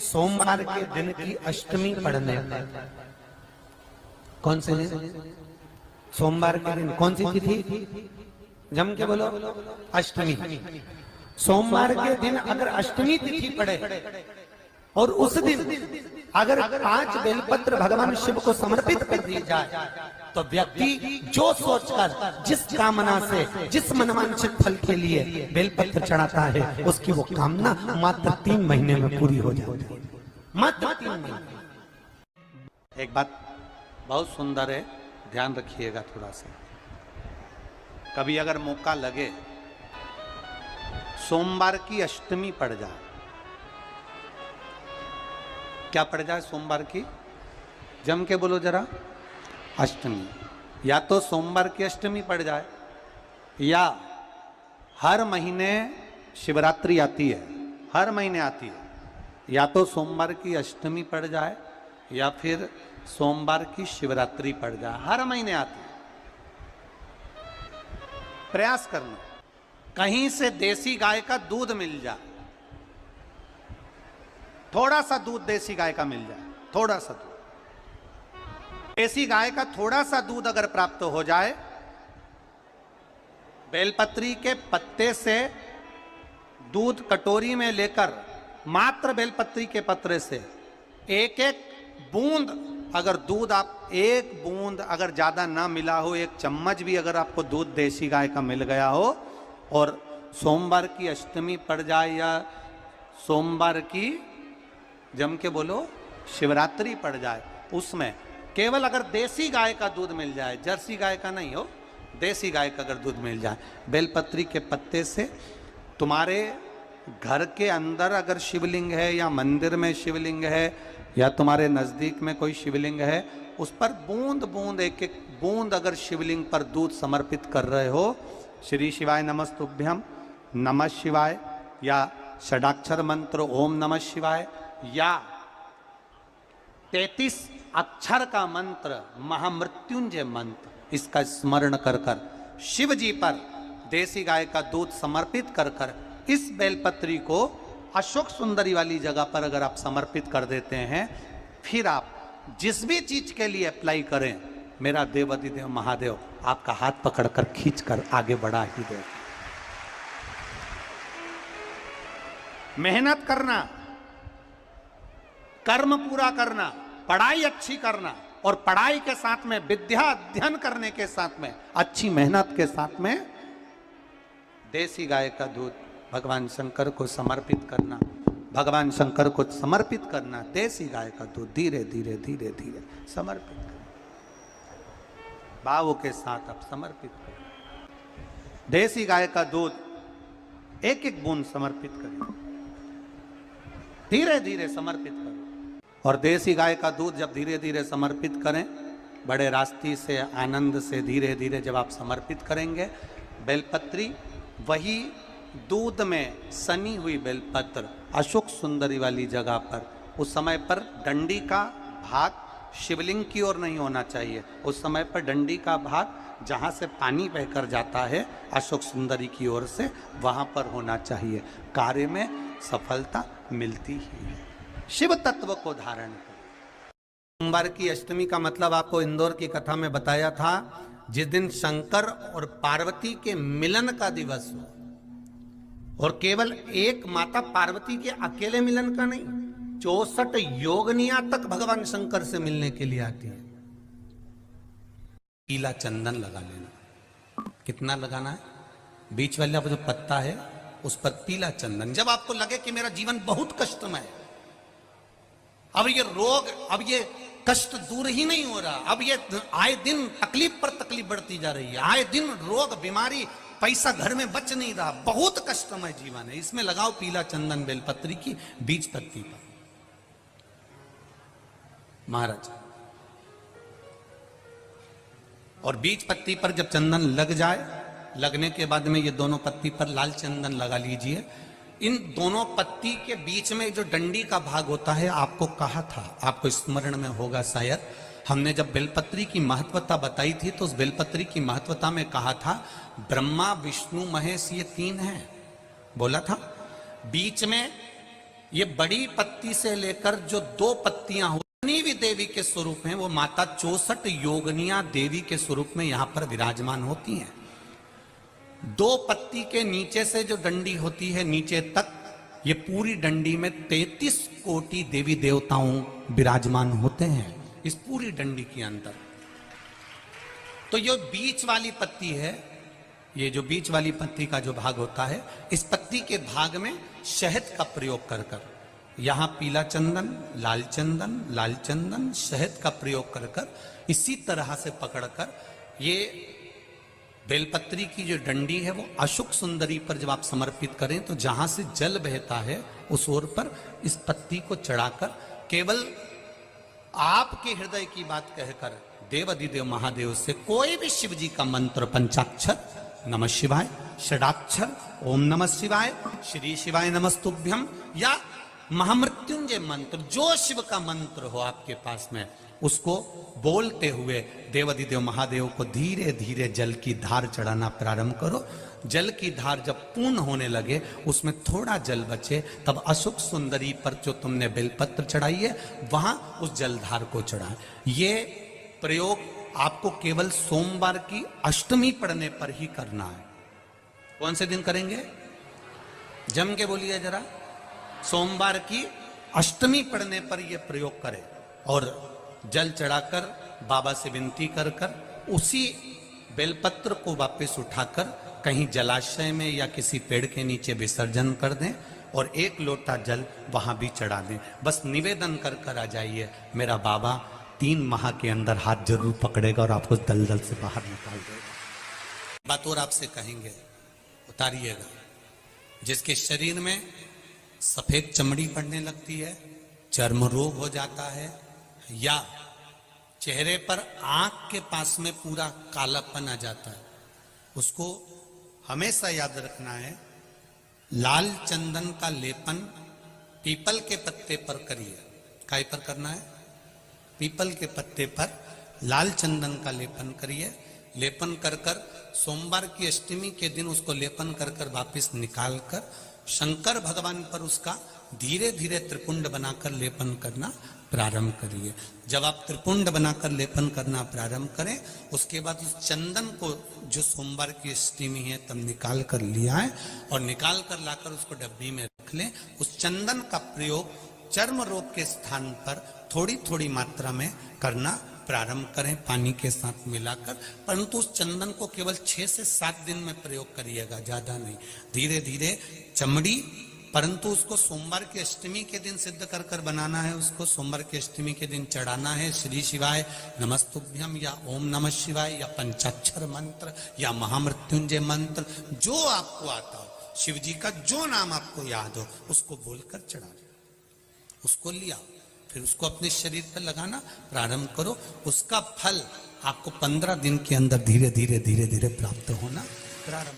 सोमवार के दिन की अष्टमी पढ़ने पर, कौन से दिन? सोमवार के दिन कौन सी तिथि? जम के बोलो, अष्टमी। सोमवार के दिन अगर अष्टमी तिथि पड़े और उस दिन अगर 5 बेलपत्र भगवान शिव को समर्पित कर दी जाए तो व्यक्ति जो सोचकर, जिस कामना से, जिस मनवांछित फल के लिए बेलपत्र चढ़ाता है, उसकी वो कामना मात्र 3 महीने में पूरी हो जाती है। मात्र 3 महीने। एक बात बहुत सुंदर है, ध्यान रखिएगा थोड़ा सा। कभी अगर मौका लगे, सोमवार की अष्टमी पड़ जाए, क्या पड़ जाए सोमवार की? जम के बोलो जरा, अष्टमी। या तो सोमवार की अष्टमी पड़ जाए, या हर महीने शिवरात्रि आती है, हर महीने आती है, या तो सोमवार की अष्टमी पड़ जाए या फिर सोमवार की शिवरात्रि पड़ जाए, हर महीने आती है। प्रयास करना कहीं से देसी गाय का दूध मिल जाए, थोड़ा सा दूध देसी गाय का मिल जाए, थोड़ा सा दूध देसी गाय का, थोड़ा सा दूध अगर प्राप्त हो जाए, बेलपत्री के पत्ते से दूध कटोरी में लेकर, मात्र बेलपत्री के पत्रे से एक एक बूंद अगर दूध, आप एक बूंद अगर ज्यादा ना मिला हो, 1 चम्मच भी अगर आपको दूध देसी गाय का मिल गया हो, और सोमवार की अष्टमी पड़ जाए या सोमवार की, जम के बोलो, शिवरात्रि पड़ जाए, उसमें केवल अगर देसी गाय का दूध मिल जाए, जर्सी गाय का नहीं हो, देसी गाय का अगर दूध मिल जाए, बेलपत्री के पत्ते से, तुम्हारे घर के अंदर अगर शिवलिंग है या मंदिर में शिवलिंग है या तुम्हारे नजदीक में कोई शिवलिंग है, उस पर बूंद बूंद, एक एक बूंद अगर शिवलिंग पर दूध समर्पित कर रहे हो, श्री शिवाय नमस्तुभ्यम, नमः शिवाय, या षडाक्षर मंत्र ओम नमः शिवाय, या 33 अक्षर का मंत्र महामृत्युंजय मंत्र, इसका स्मरण कर कर शिव जी पर देसी गाय का दूध समर्पित कर कर इस बेलपत्री को अशोक सुंदरी वाली जगह पर अगर आप समर्पित कर देते हैं, फिर आप जिस भी चीज के लिए अप्लाई करें, मेरा देवाधिदेव महादेव आपका हाथ पकड़कर खींचकर आगे बढ़ा ही दे। मेहनत करना, कर्म पूरा करना, पढ़ाई अच्छी करना, और पढ़ाई के साथ में विद्या अध्ययन करने के साथ में, अच्छी मेहनत के साथ में देसी गाय का दूध भगवान शंकर को समर्पित करना, भगवान शंकर को समर्पित करना, देसी गाय का दूध धीरे धीरे धीरे धीरे समर्पित करना, भावों के साथ आप समर्पित करें। देसी गाय का दूध एक एक बूंद समर्पित करें, धीरे धीरे समर्पित करें। और देसी गाय का दूध जब धीरे धीरे समर्पित करें, बड़े रास्ते से, आनंद से धीरे धीरे जब आप समर्पित करेंगे, बेलपत्री वही दूध में सनी हुई बेलपत्र अशोक सुंदरी वाली जगह पर, उस समय पर डंडी का भाग शिवलिंग की ओर नहीं होना चाहिए, उस समय पर डंडी का भाग जहाँ से पानी बहकर जाता है अशोक सुंदरी की ओर से, वहाँ पर होना चाहिए। कार्य में सफलता मिलती ही है। शिव तत्व को धारण करें। सोमवार की अष्टमी का मतलब आपको इंदौर की कथा में बताया था, जिस दिन शंकर और पार्वती के मिलन का दिवस हो, और केवल एक माता पार्वती के अकेले मिलन का नहीं, 64 योगनिया तक भगवान शंकर से मिलने के लिए आती है। पीला चंदन लगा लेना। कितना लगाना है? बीच वाला जो पत्ता है उस पर पीला चंदन। जब आपको लगे कि मेरा जीवन बहुत कष्टमय है, अब ये रोग, अब ये कष्ट दूर ही नहीं हो रहा, अब ये आए दिन तकलीफ पर तकलीफ बढ़ती जा रही है, आए दिन रोग, बीमारी, पैसा घर में बच नहीं रहा, बहुत कष्टमय जीवन है, इसमें लगाओ पीला चंदन बेलपत्री की बीज पत्ती पर। महाराज, और बीज पत्ती पर जब चंदन लग जाए, लगने के बाद में ये दोनों पत्ती पर लाल चंदन लगा लीजिए। इन दोनों पत्ती के बीच में जो डंडी का भाग होता है, आपको कहा था, आपको स्मरण में होगा शायद, हमने जब बेलपत्री की महत्वता बताई थी तो उस बेलपत्री की महत्वता में कहा था ब्रह्मा विष्णु महेश ये 3 हैं, बोला था। बीच में ये बड़ी पत्ती से लेकर जो 2 पत्तियां होती भी देवी के स्वरूप हैं, वो माता 64 योगनिया देवी के स्वरूप में यहां पर विराजमान होती हैं। 2 पत्ती के नीचे से जो डंडी होती है नीचे तक, ये पूरी डंडी में 33 कोटि देवी देवताओं विराजमान होते हैं इस पूरी डंडी के अंदर। तो ये बीच वाली पत्ती है, ये जो बीच वाली पत्ती का जो भाग होता है, इस पत्ती के भाग में शहद का प्रयोग कर कर, यहां पीला चंदन, लाल चंदन, शहद का प्रयोग कर कर, इसी तरह से पकड़कर ये बेलपत्री की जो डंडी है वो अशुक सुंदरी पर जब आप समर्पित करें तो जहां से जल बहता है उस ओर पर इस पत्ती को चढ़ाकर केवल आपके हृदय की बात कहकर देवाधिदेव महादेव से कोई भी शिव जी का मंत्र, पंचाक्षर नमः शिवाय, षडाक्षर ओम नमः शिवाय, श्री शिवाय नमस्तुभ्यम, या महामृत्युंजय मंत्र, जो शिव का मंत्र हो आपके पास में, उसको बोलते हुए देवाधिदेव महादेव को धीरे धीरे जल की धार चढ़ाना प्रारंभ करो। जल की धार जब पूर्ण होने लगे, उसमें थोड़ा जल बचे, तब अशुक सुंदरी पर जो तुमने बेलपत्र चढ़ाई है वहां उस जलधार को चढ़ाए। ये प्रयोग आपको केवल सोमवार की अष्टमी पढ़ने पर ही करना है। कौन से दिन करेंगे? जम के बोलिए जरा। सोमवार की अष्टमी पढ़ने पर यह प्रयोग करें और जल चढ़ाकर बाबा से विनती कर कर उसी बेलपत्र को वापस उठाकर कहीं जलाशय में या किसी पेड़ के नीचे विसर्जन कर दें और 1 लोटा जल वहां भी चढ़ा दें। बस निवेदन कर कर आ जाइए, मेरा बाबा 3 माह के अंदर हाथ जरूर पकड़ेगा और आपको दलदल से बाहर निकाल देगा। बात और आपसे कहेंगे, उतारिएगा। जिसके शरीर में सफेद चमड़ी पड़ने लगती है, चर्म रोग हो जाता है, या चेहरे पर आंख के पास में पूरा कालापन आ जाता है, उसको हमेशा याद रखना है, लाल चंदन का लेपन पीपल के पत्ते पर करिए। काय पर करना है? पीपल के पत्ते पर लाल चंदन का लेपन करिए। लेपन कर कर सोमवार की अष्टमी के दिन उसको लेपन कर कर वापिस निकाल कर शंकर भगवान पर उसका धीरे धीरे त्रिपुंड बनाकर लेपन करना प्रारंभ करिए। जब आप त्रिपुंड बनाकर लेपन करना प्रारंभ करें, उसके बाद उस चंदन को जो सोमवार की अष्टमी है तब निकाल कर लिया है और निकाल कर लाकर उसको डब्बी में रख लें। उस चंदन का प्रयोग चर्म रोग के स्थान पर थोड़ी थोड़ी मात्रा में करना प्रारंभ करें, पानी के साथ मिलाकर। परंतु उस चंदन को केवल 6 से 7 दिन में प्रयोग करिएगा, ज्यादा नहीं। धीरे धीरे चमड़ी, परंतु उसको सोमवार की अष्टमी के दिन सिद्ध कर कर बनाना है। उसको सोमवार की अष्टमी के दिन चढ़ाना है श्री शिवाय नमस्तुभ्यम या ओम नमः शिवाय या पंचाक्षर मंत्र या महामृत्युंजय मंत्र, जो आपको आता हो, शिव जी का जो नाम आपको याद हो उसको बोलकर चढ़ा दो। उसको लिया, फिर उसको अपने शरीर पर लगाना प्रारंभ करो। उसका फल आपको 15 दिन के अंदर धीरे धीरे प्राप्त होना प्रारंभ